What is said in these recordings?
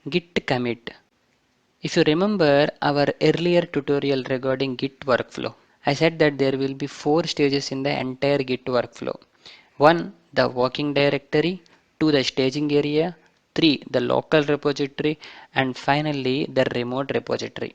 Git commit. If you remember our earlier tutorial regarding Git workflow, I said that there will be 4 stages in the entire Git workflow. 1. The working directory. 2. The staging area. 3. The local repository. And finally, the remote repository.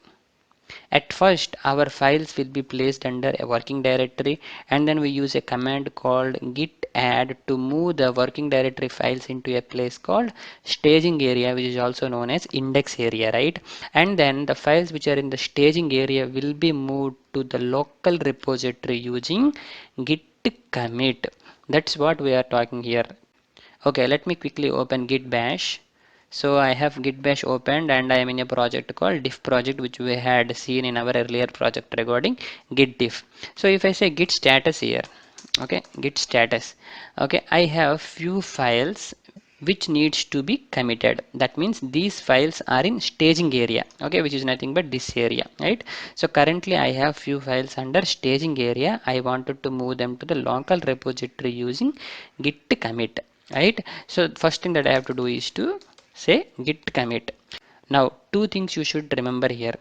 At first, our files will be placed under a working directory, and then we use a command called git add to move the working directory files into a place called staging area, which is also known as index area, right? And then the files which are in the staging area will be moved to the local repository using git commit. That's what we are talking here. Okay, let me quickly open git bash. So I have git bash opened and I am in a project called diff project, which we had seen in our earlier project regarding git diff. So if I say git status here, okay, git status, okay, I have few files which needs to be committed. That means these files are in staging area, okay, which is nothing but this area, right? So currently I have few files under staging area. I wanted to move them to the local repository using git commit, right? So first thing that I have to do is to say git commit. Now two things you should remember here.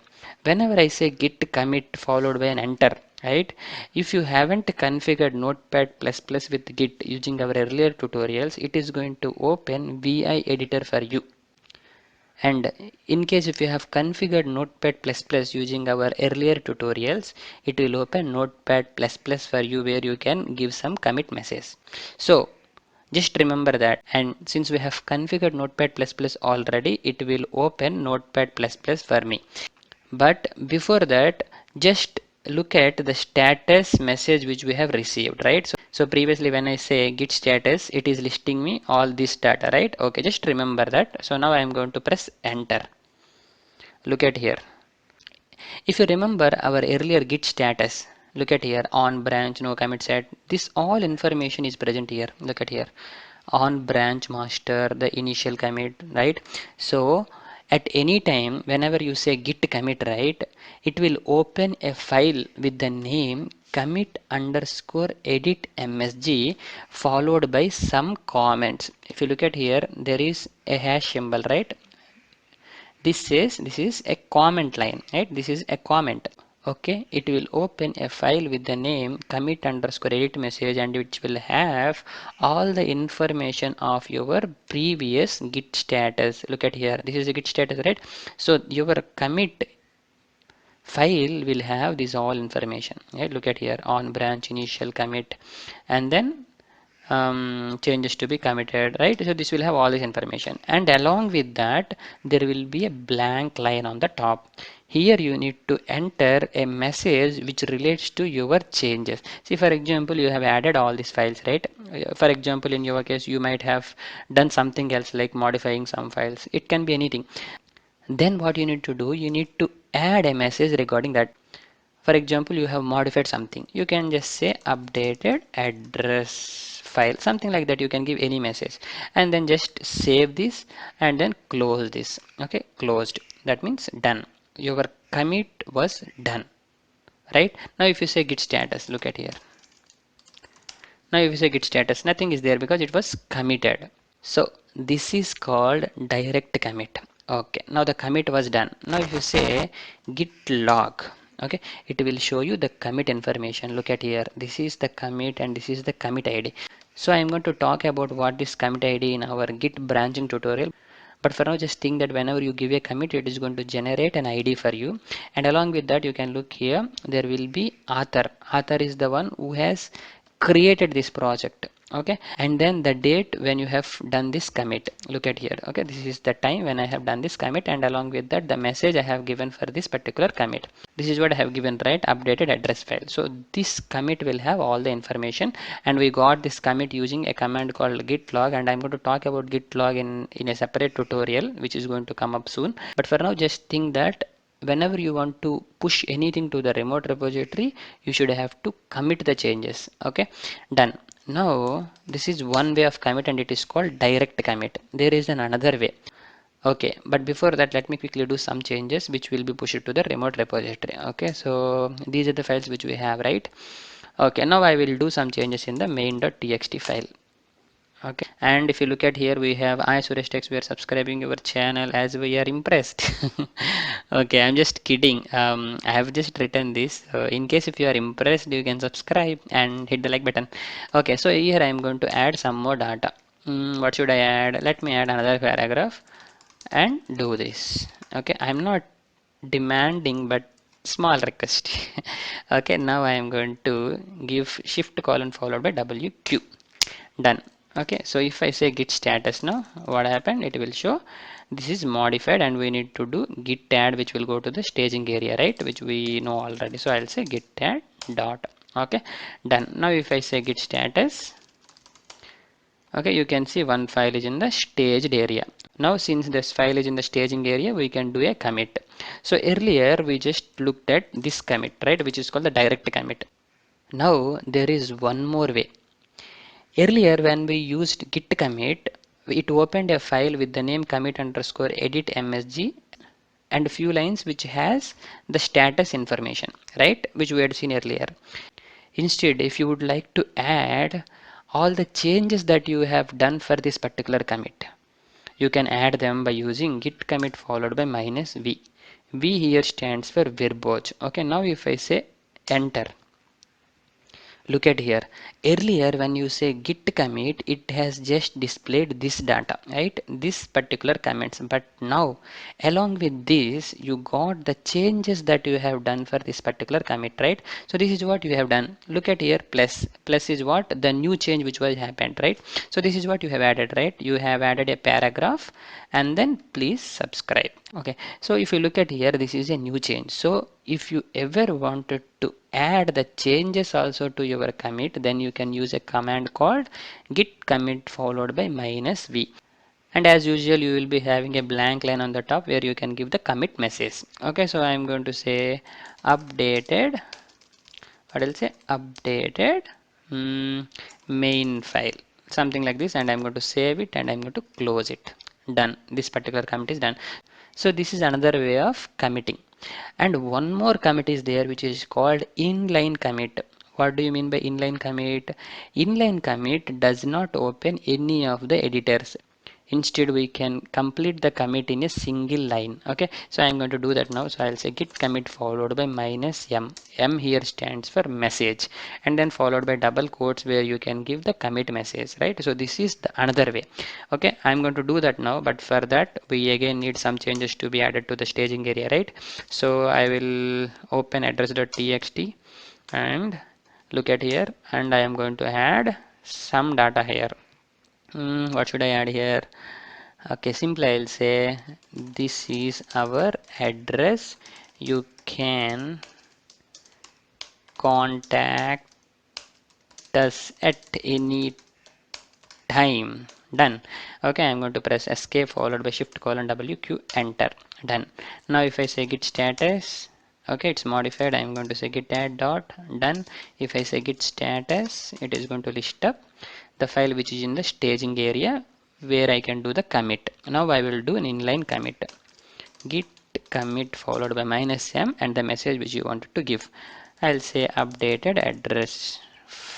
Whenever I say git commit followed by an enter, right, if you haven't configured notepad plus plus with git using our earlier tutorials, it is going to open vi editor for you. And in case if you have configured notepad plus plus using our earlier tutorials, it will open notepad plus plus for you, where you can give some commit message. So just remember that, and since we have configured notepad plus plus already, it will open notepad plus plus for me. But before that, just look at the status message which we have received, right? So previously when I say git status, it is listing me all this data, right? Okay, just remember that. So now I am going to press enter. Look at here. If you remember our earlier git status, look at here, on branch, no commit set. This all information is present here. Look at here, on branch master, the initial commit, right? So at any time, whenever you say git commit, right, it will open a file with the name commit underscore edit msg followed by some comments. If you look at here, there is a hash symbol, right? This says this is a comment line, right? This is a comment. Okay, it will open a file with the name commit underscore edit message, and which will have all the information of your previous git status. Look at here, this is a git status, right? So your commit file will have this all information, right? Look at here, on branch initial commit, and then changes to be committed, right? So this will have all this information, and along with that there will be a blank line on the top. Here you need to enter a message which relates to your changes. See, for example, you have added all these files, right? For example, in your case you might have done something else like modifying some files. It can be anything. Then what you need to do, you need to add a message regarding that. For example, you have modified something, you can just say updated address file, something like that. You can give any message and then just save this and then close this. Okay, closed, that means done. Your commit was done, right? Now if you say git status, look at here. Now if you say git status, nothing is there because it was committed. So this is called direct commit. Okay, now the commit was done. Now if you say git log, okay, it will show you the commit information. Look at here, this is the commit and this is the commit id. So I'm going to talk about what is commit id in our git branching tutorial, but for now just think that whenever you give a commit, it is going to generate an id for you, and along with that you can look here, there will be author. Author is the one who has created this project, okay, and then the date when you have done this commit. Look at here, okay, this is the time when I have done this commit, and along with that the message I have given for this particular commit. This is what I have given, right? Updated address file. So this commit will have all the information, and we got this commit using a command called git log, and I'm going to talk about git log in a separate tutorial which is going to come up soon. But for now just think that whenever you want to push anything to the remote repository, you should have to commit the changes. Okay, done. Now this is one way of commit, and it is called direct commit. There is another way. Okay, but before that let me quickly do some changes which will be pushed to the remote repository. Okay, so these are the files which we have, right? Okay, now I will do some changes in the main.txt file. Okay, and if you look at here, we have I Suresh Tex, we are subscribing your channel as we are impressed. Okay, I'm just kidding. I have just written this. In case if you are impressed, you can subscribe and hit the like button. Okay, so here I'm going to add some more data. What should I add? Let me add another paragraph and do this. Okay, I'm not demanding but small request. Okay, now I am going to give shift colon followed by WQ. Done. Okay, so if I say git status now, what happened? It will show this is modified and we need to do git add, which will go to the staging area, right, which we know already. So I'll say git add dot. Okay, done. Now if I say git status, okay, you can see one file is in the staged area. Now since this file is in the staging area, we can do a commit. So earlier we just looked at this commit, right, which is called the direct commit. Now there is one more way. Earlier when we used git commit, it opened a file with the name commit underscore edit msg and a few lines which has the status information, right, which we had seen earlier. Instead, if you would like to add all the changes that you have done for this particular commit, you can add them by using git commit followed by -v. V here stands for verbose. Okay, now if I say enter, look at here. Earlier when you say git commit, it has just displayed this data, right, this particular comments, but now along with this you got the changes that you have done for this particular commit, right? So this is what you have done. Look at here, plus is what the new change which was happened, right? So this is what you have added, right? You have added a paragraph and then please subscribe. Okay, so if you look at here, this is a new change. So if you ever wanted to add the changes also to your commit, then you can use a command called git commit followed by -v. And as usual, you will be having a blank line on the top where you can give the commit message. Okay, so I'm going to say updated, what I'll say updated main file, something like this, and I'm going to save it and I'm going to close it. Done. This particular commit is done. So this is another way of committing. And one more commit is there which is called inline commit. What do you mean by inline commit? Inline commit does not open any of the editors. Instead we can complete the commit in a single line. Okay, so I'm going to do that now. So I'll say git commit followed by -m. M here stands for message and then followed by double quotes where you can give the commit message, right? So this is the another way. Okay, I'm going to do that now, but for that we again need some changes to be added to the staging area, right? So I will open address.txt and look at here, and I am going to add some data here. What should I add here? Okay, simply I'll say this is our address. You can contact us at any time. Done. Okay, I'm going to press escape followed by shift colon WQ, enter. Done. Now if I say git status, okay, it's modified. I'm going to say git add dot. Done. If I say git status, it is going to list up the file which is in the staging area where I can do the commit. Now I will do an inline commit. Git commit followed by -m and the message which you wanted to give. I'll say updated address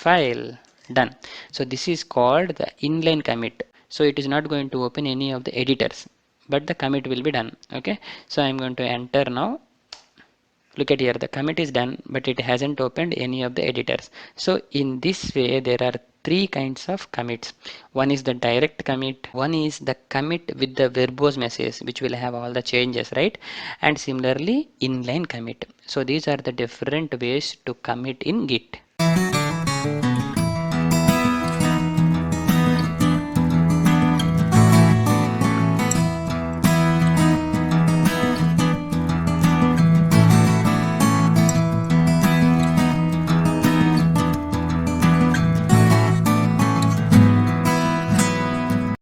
file. Done. So this is called the inline commit. So it is not going to open any of the editors, but the commit will be done. Okay, so I'm going to enter now. Look at here, the commit is done, but it hasn't opened any of the editors. So in this way, there are three kinds of commits. One is the direct commit, one is the commit with the verbose message, which will have all the changes, right? And similarly, inline commit. So these are the different ways to commit in Git.